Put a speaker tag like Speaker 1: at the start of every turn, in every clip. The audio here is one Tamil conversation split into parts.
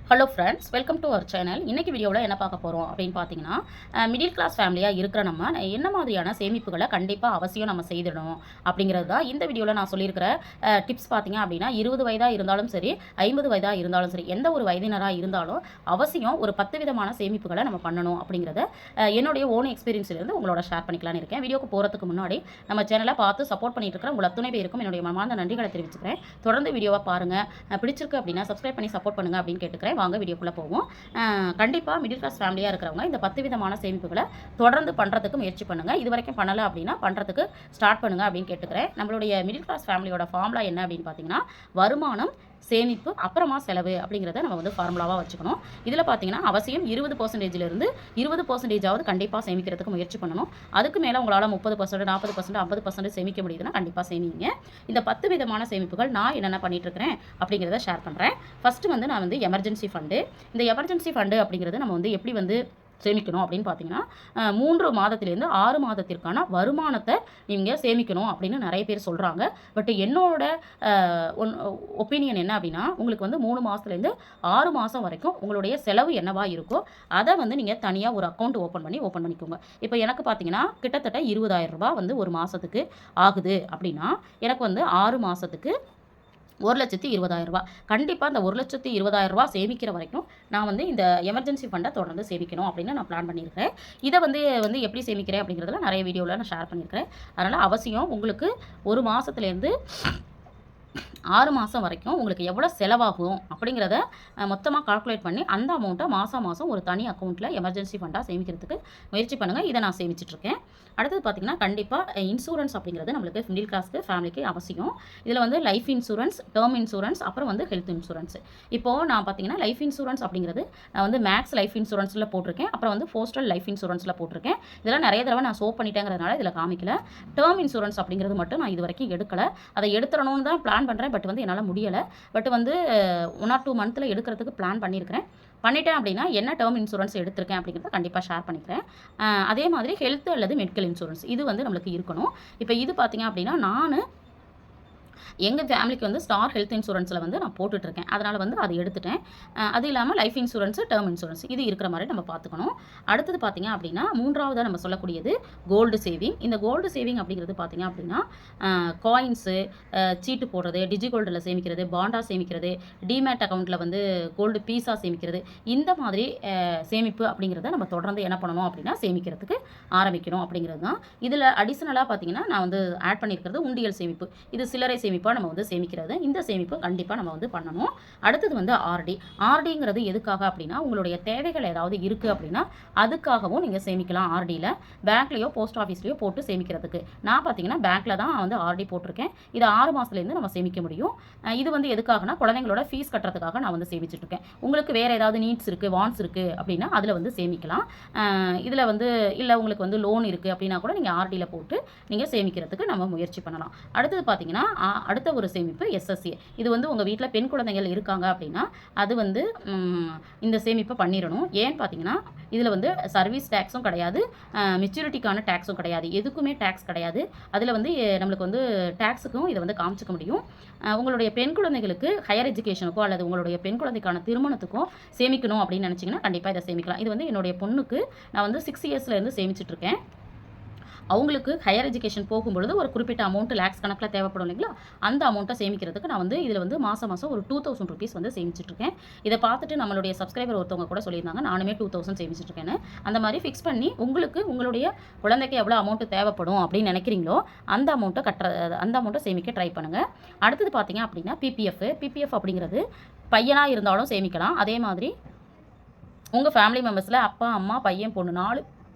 Speaker 1: Hello friends, welcome to our channel. இன்றைக்கி வீடியோவில் என்ன பார்க்க போகிறோம் அப்படின்னு பார்த்தீங்கன்னா, மிடில் கிளாஸ் ஃபேமிலியாக இருக்கிற நம்ம என்ன மாதிரியான சேமிப்புகளை கண்டிப்பாக அவசியம் நம்ம செய்திடணும் அப்படிங்கிறது தான் இந்த வீடியோவில் நான் சொல்லியிருக்கிற டிப்ஸ். பார்த்தீங்க அப்படின்னா 20 வயதாக இருந்தாலும் சரி, 50 வயதாக இருந்தாலும் சரி, எந்த ஒரு வயதினராக இருந்தாலும் அவசியம் ஒரு 10 விதமான சேமிப்புகளை நம்ம பண்ணணும் அப்படிங்கிறத என்னுடைய ஓன் எக்ஸ்பீரியன்ஸ்லேருந்து உங்களோட ஷேர் பண்ணிக்கலான்னு இருக்கேன். வீடியோக்கு போகிறதுக்கு முன்னாடி நம்ம சேனலை பார்த்து சப்போர்ட் பண்ணிட்டு இருக்கிற உங்கள் அத்துணை பேருக்கும் என்னுடைய மனமார்ந்த நன்றிகளை தெரிவிச்சுக்கிறேன். தொடர்ந்து வீடியோவை பாருங்கள். பிடிச்சிருக்கு அப்படின்னா சப்ஸ்கிரைப் பண்ணி சப்போர்ட் பண்ணுங்கள் அப்படின்னு கேட்டுக்கிறேன். வாங்க வீடியோக்குள்ளே போவோம். கண்டிப்பாக மிடில் கிளாஸ் ஃபேமிலியாக இருக்கிறவங்க இந்த 10 விதமான சேமிப்புகளை தொடர்ந்து பண்ணுறதுக்கு முயற்சி பண்ணுங்கள். இது வரைக்கும் பண்ணலை அப்படின்னா பண்ணுறதுக்கு ஸ்டார்ட் பண்ணுங்கள் அப்படின்னு கேட்டுக்கிறேன். நம்மளுடைய மிடில் கிளாஸ் ஃபேமிலியோட ஃபார்முலா என்ன அப்படின்னு பார்த்தீங்கன்னா, வருமானம், சேமிப்பு, அப்புறமா செலவு அப்படிங்கிறத நம்ம வந்து ஃபார்முலாவாக வச்சுக்கணும். இதில் பார்த்தீங்கன்னா அவசியம் 20%லேருந்து 20%ஆவது கண்டிப்பாக சேமிக்கிறதுக்கு முயற்சி பண்ணணும். அதுக்கு மேலே உங்களால் 30%, 40%, 50% சேமிக்க முடியுதுன்னா கண்டிப்பாக சேமிங்க. இந்த 10 விதமான சேமிப்புகள் நான் என்னென்ன பண்ணிகிட்ருக்கிறேன் அப்படிங்கிறத ஷேர் பண்ணுறேன். ஃபஸ்ட்டு வந்து நான் வந்து எமர்ஜென்சி ஃபண்டு. இந்த எமர்ஜென்சி ஃபண்டு அப்படிங்கிறது நம்ம வந்து எப்படி வந்து சேமிக்கணும் அப்படின்னு பார்த்தீங்கன்னா, 3 மாதத்திலேருந்து 6 மாதத்திற்கான வருமானத்தை நீங்கள் சேமிக்கணும் அப்படின்னு நிறைய பேர் சொல்கிறாங்க. பட் என்னோட ஒப்பீனியன் என்ன அப்படின்னா, உங்களுக்கு வந்து 3 மாதத்துலேருந்து 6 மாதம் வரைக்கும் உங்களுடைய செலவு என்னவா இருக்கோ அதை வந்து நீங்கள் தனியாக ஒரு அக்கௌண்ட் ஓப்பன் பண்ணிக்கோங்க. இப்போ எனக்கு பார்த்தீங்கன்னா கிட்டத்தட்ட 20,000 ரூபாய் வந்து ஒரு மாதத்துக்கு ஆகுது அப்படின்னா, எனக்கு வந்து 6 மாதத்துக்கு 1,20,000 ரூபா. கண்டிப்பாக அந்த 1,20,000 ரூபா சேமிக்கிற வரைக்கும் நான் வந்து இந்த எமர்ஜென்சி ஃபண்டை தொடர்ந்து சேமிக்கணும் அப்படின்னு நான் பிளான் பண்ணியிருக்கிறேன். இதை வந்து எப்படி சேமிக்கிறேன் அப்படிங்கிறதுல நிறைய வீடியோவில் நான் ஷேர் பண்ணியிருக்கிறேன். அதனால் அவசியம் உங்களுக்கு ஒரு மாதத்துலேருந்து 6 மாதம் வரைக்கும் உங்களுக்கு எவ்வளோ செலவாகும் அப்படிங்கிறத மொத்தமாக கால்குலேட் பண்ணி அந்த அமௌண்ட்டை மாதம் ஒரு தனி அக்கௌண்ட்டில் எமர்ஜென்சி ஃபண்டாக சேமிக்கிறதுக்கு முயற்சி பண்ணுங்கள். இதை நான் சேமிச்சிட்ருக்கேன். அடுத்தது பார்த்திங்கன்னா, கண்டிப்பாக இன்சூரன்ஸ் அப்படிங்கிறது நம்மளுக்கு மிடில் கிளாஸ்க்கு ஃபேமிலிக்கு அவசியம். இதில் வந்து லைஃப் இன்சூரன்ஸ், டேர்ம் இன்சூரன்ஸ், அப்புறம் வந்து ஹெல்த் இன்சூரன்ஸ். இப்போது நான் பார்த்திங்கன்னா லைஃப் இன்சூரன்ஸ் அப்படிங்கிறது நான் வந்து மேக்ஸ் லைஃப் இன்சூரன்ஸில் போட்டிருக்கேன். அப்புறம் வந்து போஸ்டல் லைஃப் இன்சூரன்ஸில் போட்டிருக்கேன். இதெல்லாம் நிறைய தடவை நான் சோப் பண்ணிட்டேங்கிறதுனால இதில் காமிக்கல. டேர்ம் இன்சூரன்ஸ் அப்படிங்கிறது மட்டும் நான் இது வரைக்கும் எடுக்கலை. அதை எடுத்துடணும்னு தான் பிளான் பண்ணுறேன். பட் வந்து என்னால் முடியலை. பட் வந்து 1 or 2 மந்த்தில் எடுக்கிறதுக்கு பிளான் பண்ணிட்டேன் அப்படின்னா என்ன டேர்ம் இன்சூரன்ஸ் எடுத்திருக்கேன் அப்படிங்கிறத கண்டிப்பாக ஷேர் பண்ணிக்கிறேன். அதே மாதிரி ஹெல்த் அல்லது மெடிக்கல் இன்சூரன்ஸ் இது வந்து நம்மளுக்கு இருக்கணும். இப்போ இது பார்த்தீங்க அப்படின்னா நான் எங்கள் ஃபேமிலிக்கு வந்து ஸ்டார் ஹெல்த் இன்சூரன்ஸில் வந்து நான் போட்டுட்ருக்கேன். அதனால் வந்து அதை எடுத்துட்டேன். அது இல்லாமல் லைஃப் இன்சூரன்ஸு, டேர்ம் இன்சூரன்ஸ் இது இருக்கிற மாதிரி நம்ம பார்த்துக்கணும். அடுத்தது பார்த்திங்க அப்படின்னா, மூன்றாவதாக நம்ம சொல்லக்கூடியது கோல்டு சேவிங். இந்த கோல்டு சேவிங் அப்படிங்கிறது பார்த்திங்க அப்படின்னா, காயின்ஸு, சீட்டு போடுறது, டிஜி கோல்டில் சேமிக்கிறது, பாண்டா சேமிக்கிறது, டிமேட் அக்கௌண்ட்டில் வந்து கோல்டு பீஸாக சேமிக்கிறது, இந்த மாதிரி சேமிப்பு அப்படிங்கிறத நம்ம தொடர்ந்து என்ன பண்ணணும் அப்படின்னா சேமிக்கிறதுக்கு ஆரம்பிக்கணும் அப்படிங்கிறது தான். இதில் அடிஷ்னலாக பார்த்திங்கன்னா நான் வந்து ஆட் பண்ணியிருக்கிறது உண்டியல் சேமிப்பு. இது சில்லறை சேமிப்பாக நம்ம வந்து சேமிக்கிறது. இந்த சேமிப்பு கண்டிப்பாக நம்ம வந்து பண்ணணும். அடுத்தது வந்து ஆர்டிங்கிறது எதுக்காக அப்படின்னா, உங்களுடைய தேவைகள் ஏதாவது இருக்குது அப்படின்னா அதுக்காகவும் நீங்கள் சேமிக்கலாம். ஆர்டியில் பேங்க்லேயோ போஸ்ட் ஆஃபீஸ்லேயோ போட்டு சேமிக்கிறதுக்கு நான் பார்த்தீங்கன்னா பேங்க்கில் தான் வந்து ஆர்டி போட்டிருக்கேன். இது 6 மாதத்துலேருந்து நம்ம சேமிக்க முடியும். இது வந்து எதுக்காகனா குழந்தைங்களோட ஃபீஸ் கட்டுறதுக்காக நான் வந்து சேமிச்சுட்ருக்கேன். உங்களுக்கு வேறு ஏதாவது நீட்ஸ் இருக்குது, வாண்ட்ஸ் இருக்குது அப்படின்னா அதில் வந்து சேமிக்கலாம். இதில் வந்து இல்லை உங்களுக்கு வந்து லோன் இருக்குது அப்படின்னா கூட நீங்கள் ஆர்டியில் போட்டு நீங்கள் சேமிக்கிறதுக்கு நம்ம முயற்சி பண்ணலாம். அடுத்தது பார்த்தீங்கன்னா அடுத்த ஒரு சேமிப்பு எஸ்எஸ்ஏ. இது வந்து உங்கள் வீட்டில் பெண் குழந்தைகள் இருக்காங்க அப்படின்னா அது வந்து இந்த சேமிப்பை பண்ணிடணும். ஏன்னு பார்த்தீங்கன்னா இதில் வந்து சர்வீஸ் டேக்ஸும் கிடையாது, மெச்சூரிட்டிக்கான டேக்ஸும் கிடையாது, எதுக்குமே டேக்ஸ் கிடையாது. அதில் வந்து நம்மளுக்கு வந்து டேக்ஸுக்கும் இதை வந்து காமிச்சிக்க முடியும். உங்களுடைய பெண் குழந்தைகளுக்கு ஹையர் எஜுகேஷனுக்கோ அல்லது உங்களுடைய பெண் குழந்தைக்கான திருமணத்துக்கும் சேமிக்கணும் அப்படின்னு நினச்சிங்கன்னா கண்டிப்பாக இதை சேமிக்கலாம். இது வந்து என்னுடைய பொண்ணுக்கு நான் வந்து 6 இயர்ஸ்லேருந்து சேமிச்சிட்ருக்கேன். அவங்களுக்கு ஹையர் எஜுகேஷன் போகும்பொழுது ஒரு குறிப்பிட்ட அமௌண்ட் லேக்ஸ் கணக்கில் தேவைப்படும் இல்லைங்களா, அந்த அமௌண்ட்டை சேமிக்கிறதுக்கு நான் வந்து இதில் வந்து மாதம் ஒரு 2,000 ருபீஸ் வந்து சேமிச்சிட்ருக்கேன். இதை பார்த்துட்டு நம்மளுடைய சப்ஸ்கிரைபர் ஒருத்தவங்க கூட சொல்லியிருந்தாங்க நானுமே 2,000 சேமிச்சிட்ருக்கேன்னு. அந்த மாதிரி ஃபிக்ஸ் பண்ணி உங்களுக்கு உங்களுடைய குழந்தைக்கு எவ்வளோ அமௌண்ட்டு தேவைப்படும் அப்படின்னு நினைக்கிறீங்களோ அந்த அமௌண்ட்டை சேமிக்க ட்ரை பண்ணுங்கள். அடுத்தது பார்த்தீங்க அப்படின்னா பிபிஎஃப் அப்படிங்கிறது பையனாக இருந்தாலும் சேமிக்கலாம். அதே மாதிரி உங்கள் ஃபேமிலி மெம்பர்ஸில் அப்பா, அம்மா, பையன், பொண்ணு 4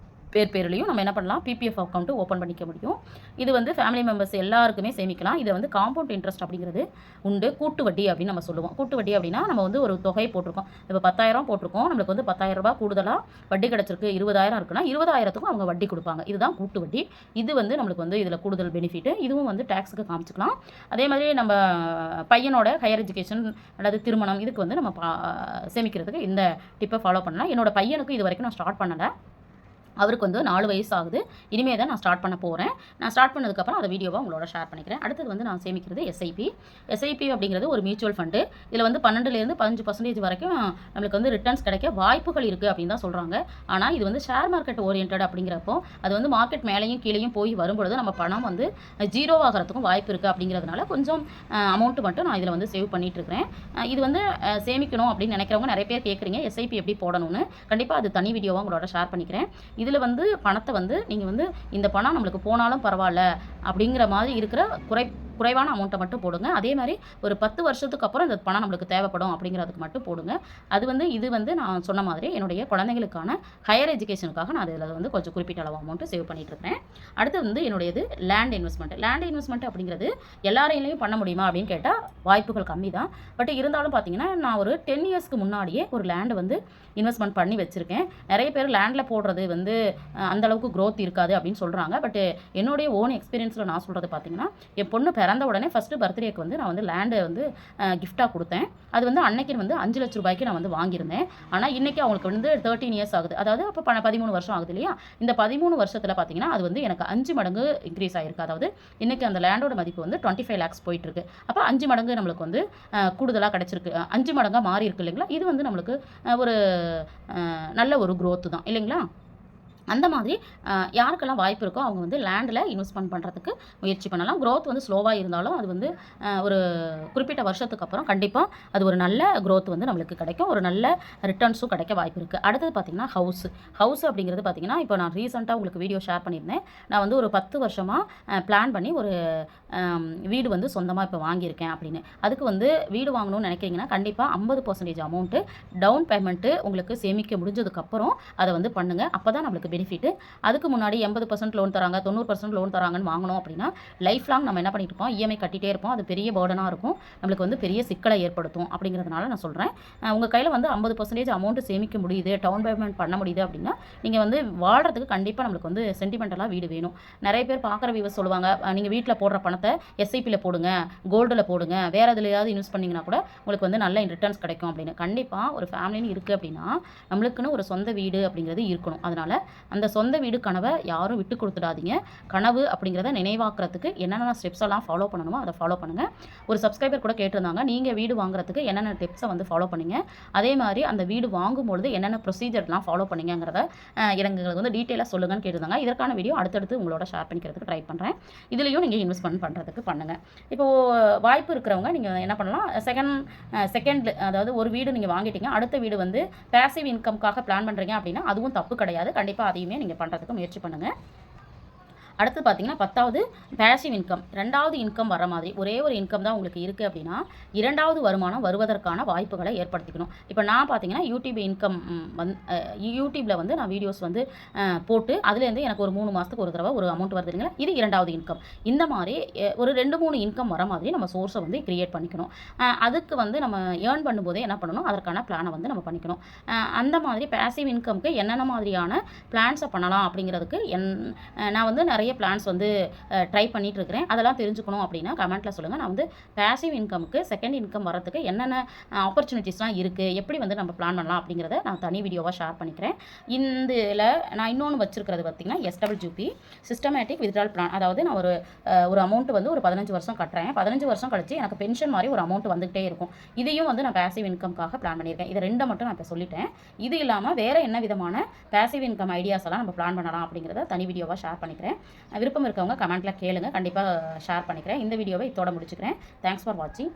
Speaker 1: பேர்லையும் நம்ம என்ன பண்ணலாம், பிபிஎஃப் அக்கௌண்ட்டு ஓப்பன் பண்ணிக்க முடியும். இது வந்து ஃபேமிலி மெம்பர்ஸ் எல்லாருக்குமே சேமிக்கலாம். இதை வந்து காம்பவுண்ட் இன்ட்ரெஸ்ட் அப்படிங்கிறது உண்டு. கூட்டு வட்டி அப்படின்னு நம்ம சொல்லுவோம். கூட்டு வட்டி அப்படின்னா நம்ம வந்து ஒரு தொகை போட்டிருக்கோம். இப்போ 10,000 போட்டிருக்கோம், நம்மளுக்கு வந்து 10,000 ரூபாய் கூடுதலாக வட்டி கிடச்சிருக்கு. 20,000 இருக்குன்னா 20,000த்துக்கும் அவங்க வட்டி கொடுப்பாங்க. இதுதான் கூட்டு வட்டி. இது வந்து நம்மளுக்கு வந்து இதில் கூடுதல் பெனிஃபிட்டு. இதுவும் வந்து டேக்ஸுக்கு காமிச்சிக்கலாம். அதே மாதிரி நம்ம பையனோட ஹையர் எஜுகேஷன் அல்லது திருமணம் இதுக்கு வந்து நம்ம சேமிக்கிறதுக்கு இந்த டிப்பை ஃபாலோ பண்ணலாம். என்னோட பையனுக்கு இது வரைக்கும் நான் ஸ்டார்ட் பண்ணலை. அவருக்கு வந்து 4 வயசு ஆகுது. இனிமே தான் நான் ஸ்டார்ட் பண்ண போகிறேன். நான் ஸ்டார்ட் பண்ணதுக்கப்புறம் அதை வீடியோவாக உங்களோட ஷேர் பண்ணிக்கிறேன். அடுத்தது வந்து நான் சேமிக்கிறது எஸ்ஐபி. எஸ்ஐபி அப்படிங்கிறது ஒரு மியூச்சுவல் ஃபண்டு. இதில் வந்து 12லேருந்து 15% வரைக்கும் நம்மளுக்கு வந்து ரிட்டர்ன்ஸ் கிடைக்க வாய்ப்புகள் இருக்குது அப்படின்னு தான் சொல்கிறாங்க. ஆனால் இது வந்து ஷேர் மார்க்கெட் ஓரியன்டட் அப்படிங்கிறப்போ அது வந்து மார்க்கெட் மேலேயும் கீழேயும் போய் வரும்பொழுது நம்ம பணம் வந்து ஜீரோ ஆகிறதுக்கும் வாய்ப்பு இருக்குது. அப்படிங்கிறதுனால கொஞ்சம் அமௌண்ட் மட்டும் நான் இதில் வந்து சேவ் பண்ணிட்டு இருக்கிறேன். இது வந்து சேமிக்கணும் அப்படின்னு நினைக்கிறவங்க நிறைய பேர் கேட்குறீங்க, எஸ்ஐபி எப்படி போடணும்னு. கண்டிப்பாக அது தனி வீடியோவாக உங்களோட ஷேர் பண்ணிக்கிறேன். இதில் வந்து பணத்தை வந்து நீங்கள் வந்து இந்த பணம் நம்மளுக்கு போனாலும் பரவாயில்ல அப்படிங்கிற மாதிரி இருக்கிற குறைவான அமௌண்ட்டை மட்டும் போடுங்க. அதே மாதிரி ஒரு 10 வருஷத்துக்கு அப்புறம் இந்த பணம் நம்மளுக்கு தேவைப்படும் அப்படிங்கிறதுக்கு மட்டும் போடுங்க. அது வந்து இது வந்து நான் சொன்ன மாதிரி என்னுடைய குழந்தைகளுக்கான ஹையர் எஜுகேஷனுக்காக நான் அதில் வந்து கொஞ்சம் குறிப்பிட்ட அளவு அமௌண்ட்டு சேவ் பண்ணிட்டு இருக்கிறேன். அடுத்து வந்து என்னுடையது லேண்ட் இன்வெஸ்ட்மெண்ட். லேண்ட் இன்வெஸ்ட்மெண்ட் அப்படிங்கிறது எல்லாரையும் பண்ண முடியுமா அப்படின்னு கேட்டால் வாய்ப்புகள் கம்மி தான். பட் இருந்தாலும் பார்த்தீங்கன்னா நான் ஒரு 10 இயர்ஸ்க்கு முன்னாடியே ஒரு லேண்டை வந்து இன்வெஸ்ட்மெண்ட் பண்ணி வச்சுருக்கேன். நிறைய பேர் லேண்டில் போடுறது வந்து அந்தளவுக்கு க்ரோத் இருக்காது அப்படின்னு சொல்கிறாங்க. பட் என்னுடைய ஓன் எக்ஸ்பீரியன்ஸில் நான் சொல்கிறது பார்த்தீங்கன்னா, என் பொண்ணு பிறந்த உடனே ஃபஸ்ட்டு பர்த்டேக்கு வந்து நான் வந்து லேண்டை வந்து கிஃப்டாக கொடுத்தேன். அது வந்து அன்னைக்கு வந்து 5 லட்ச ரூபாய்க்கு நான் வந்து வாங்கியிருந்தேன். ஆனால் இன்றைக்கி அவங்களுக்கு வந்து 13 இயர்ஸ் ஆகுது. அதாவது அப்போ 13 வருஷம் ஆகுது இல்லையா? இந்த 13 வருஷத்தில் பார்த்தீங்கன்னா அது வந்து எனக்கு 5 மடங்கு இன்க்ரீஸ் ஆகிருக்கு. அதாவது இன்றைக்கி அந்த லேண்டோட மதிப்பு வந்து 25 lakhs போயிட்டுருக்கு. அப்போ 5 மடங்கு நம்மளுக்கு வந்து கூடுதலாக கிடச்சிருக்கு. 5 மடங்காக மாறி இருக்கு இல்லைங்களா? இது வந்து நம்மளுக்கு ஒரு நல்ல ஒரு க்ரோத்து தான் இல்லைங்களா? அந்த மாதிரி யாருக்கெல்லாம் வாய்ப்பு இருக்கோ அவங்க வந்து லேண்டில் இன்வெஸ்ட்மெண்ட் பண்ணுறதுக்கு முயற்சி பண்ணலாம். க்ரோத் வந்து ஸ்லோவாக இருந்தாலும் அது வந்து ஒரு குறிப்பிட்ட வருஷத்துக்கு அப்புறம் கண்டிப்பாக அது ஒரு நல்ல க்ரோத் வந்து நம்மளுக்கு கிடைக்கும். ஒரு நல்ல ரிட்டர்ன்ஸும் கிடைக்க வாய்ப்பு இருக்குது. அடுத்தது பார்த்திங்கன்னா ஹவுஸ் அப்படிங்கிறது பார்த்திங்கன்னா இப்போ நான் ரீசெண்டாக உங்களுக்கு வீடியோ ஷேர் பண்ணியிருந்தேன். நான் வந்து ஒரு 10 வருஷமாக பிளான் பண்ணி ஒரு வீடு வந்து சொந்தமாக இப்போ வாங்கியிருக்கேன் அப்படின்னு. அதுக்கு வந்து வீடு வாங்கணும்னு நினைக்கிறீங்கன்னா கண்டிப்பாக 50% அமௌண்ட்டு டவுன் பேமெண்ட்டு உங்களுக்கு சேமிக்க முடிஞ்சதுக்கப்புறம் அதை வந்து பண்ணுங்கள். அப்போ தான் நம்மளுக்கு பெனிஃபிட்டு. அதுக்கு முன்னாடி 80% லோன் தராங்க, 90% லோன் தராங்கன்னு வாங்கணும் அப்படின்னா லைஃப் லாங் நம்ம என்ன பண்ணிட்டு இருப்போம், இஎம்ஐ கட்டிகிட்டே இருப்போம். அது பெரிய பர்டனாக இருக்கும், நம்மளுக்கு வந்து பெரிய சிக்கலை ஏற்படுத்தும். அப்படிங்கிறதுனால நான் சொல்கிறேன், உங்கள் கையில் வந்து 50% அமௌண்ட்டு சேமிக்க முடியுது, டவுன் பேமெண்ட் பண்ண முடியுது அப்படின்னா நீங்கள் வந்து வாழ்கிறதுக்கு கண்டிப்பாக நம்மளுக்கு வந்து சென்டிமெண்டலாக வீடு வேணும். நிறைய பேர் பார்க்குற வியூவர்ஸ் சொல்லுவாங்க, நீங்கள் வீட்டில் போடுற பணத்தை எஸ்ஐபியில் போடுங்க, கோல்டில் போடுங்க, வேறு எதுலையாவது இன்வெஸ்ட் பண்ணிங்கன்னா கூட உங்களுக்கு வந்து நல்ல ரிட்டர்ன்ஸ் கிடைக்கும் அப்படின்னு. கண்டிப்பாக ஒரு ஃபேமிலின்னு இருக்குது அப்படின்னா நம்மளுக்குன்னு ஒரு சொந்த வீடு அப்படிங்கிறது இருக்கணும். அதனால் அந்த சொந்த வீடு கனவை யாரும் விட்டு கொடுத்துடாதீங்க. கனவு அப்படிங்கிறத நினைவாக்குறதுக்கு என்னென்ன ஸ்டெப்ஸ் எல்லாம் ஃபாலோ பண்ணணுமோ அதை ஃபாலோ பண்ணுங்கள். ஒரு சப்ஸ்கிரைபர் கூட கேட்டிருந்தாங்க, நீங்கள் வீடு வாங்குறதுக்கு என்னென்ன டிப்ஸை வந்து ஃபாலோ பண்ணிங்க, அதே மாதிரி அந்த வீடு வாங்கும்பொழுது என்னென்ன ப்ரொசீஜர்லாம் ஃபாலோ பண்ணிங்கிறத எனக்கு வந்து டீட்டெயிலாக சொல்லுங்கன்னு கேட்டிருந்தாங்க. இதற்கான வீடியோ அடுத்தடுத்து உங்களோட ஷேர் பண்ணிக்கிறதுக்கு ட்ரை பண்ணுறேன். இதுலேயும் நீங்கள் இன்வெஸ்ட்மெண்ட் பண்ணுறதுக்கு பண்ணுங்கள். இப்போது வாய்ப்பு இருக்கிறவங்க நீங்கள் என்ன பண்ணலாம், செகண்ட் அதாவது ஒரு வீடு நீங்கள் வாங்கிட்டீங்க, அடுத்த வீடு வந்து பேசிவ் இன்கம்காக பிளான் பண்ணுறீங்க அப்படின்னா அதுவும் தப்பு கிடையாது. கண்டிப்பாக அதையுமே நீங்கள் பண்ணுறதுக்கு முயற்சி பண்ணுங்கள். அடுத்து பார்த்தீங்கன்னா 10வது பேசிவ் இன்கம், 2வது இன்கம் வர மாதிரி ஒரே ஒரு இன்கம் தான் உங்களுக்கு இருக்குது அப்படின்னா 2வது வருமானம் வருவதற்கான வாய்ப்புகளை ஏற்படுத்திக்கணும். இப்போ நான் பார்த்தீங்கன்னா யூடியூப் இன்கம் யூடியூப்பில் வந்து நான் வீடியோஸ் வந்து போட்டு அதுலேருந்து எனக்கு ஒரு 3 மாதத்துக்கு ஒரு தடவை ஒரு அமௌண்ட் வருது இல்லைங்களா, இது 2வது இன்கம். இந்த மாதிரி ஒரு 2-3 இன்கம் வர மாதிரி நம்ம சோர்ஸை வந்து கிரியேட் பண்ணிக்கணும். அதுக்கு வந்து நம்ம ஏர்ன் பண்ணும்போதே என்ன பண்ணணும், அதற்கான பிளானை வந்து நம்ம பண்ணிக்கணும். அந்த மாதிரி பேசிவ் இன்கம்க்கு என்னென்ன மாதிரியான பிளான்ஸை பண்ணலாம் அப்படிங்கிறதுக்கு நான் வந்து நிறைய பிளான்ஸ் வந்து ட்ரை பண்ணிட்டு இருக்கிறேன். அதெல்லாம் தெரிஞ்சுக்கணும் அப்படின்னா கமெண்ட்டில் சொல்லுங்கள். நான் வந்து பேசிவ் இன்கமுக்கு செகண்ட் இன்கம் வரதுக்கு என்னென்ன ஆப்பர்ச்சுனிட்டிஸ்லாம் இருக்குது, எப்படி வந்து நம்ம பிளான் பண்ணலாம் அப்படிங்கிறத நான் தனி வீடியோவாக ஷேர் பண்ணிக்கிறேன். இதில் நான் இன்னொன்று வச்சுருக்கிறது பார்த்திங்கன்னா SWP சிஸ்டமேட்டிக் வித்ட்ரால் பிளான். அதாவது நான் ஒரு அமௌண்ட் வந்து ஒரு 15 வருஷம் கட்டுறேன். 15 வருஷம் கழிச்சு எனக்கு பென்ஷன் மாதிரி ஒரு அமௌண்ட் வந்துகிட்டே இருக்கும். இதையும் வந்து நான் பேசிவ் இன்கம்காக பிளான் பண்ணியிருக்கேன். இதை 2 மட்டும் நான் இப்போ சொல்லிட்டேன். இது இல்லாமல் வேறு என்ன விதமான பேசிவ் இன்கம் ஐடியாஸ் எல்லாம் நம்ம பிளான் பண்ணலாம் அப்படிங்கிறத தனி வீடியோவாக ஷேர் பண்ணிக்கிறேன். விருப்பம் இருக்கவங்க கமெண்ட்டில் கேளுங்க, கண்டிப்பாக ஷேர் பண்ணிக்கிறேன். இந்த வீடியோவை இதோட முடிச்சுக்கிறேன். தேங்க்ஸ் ஃபார் வாட்சிங்.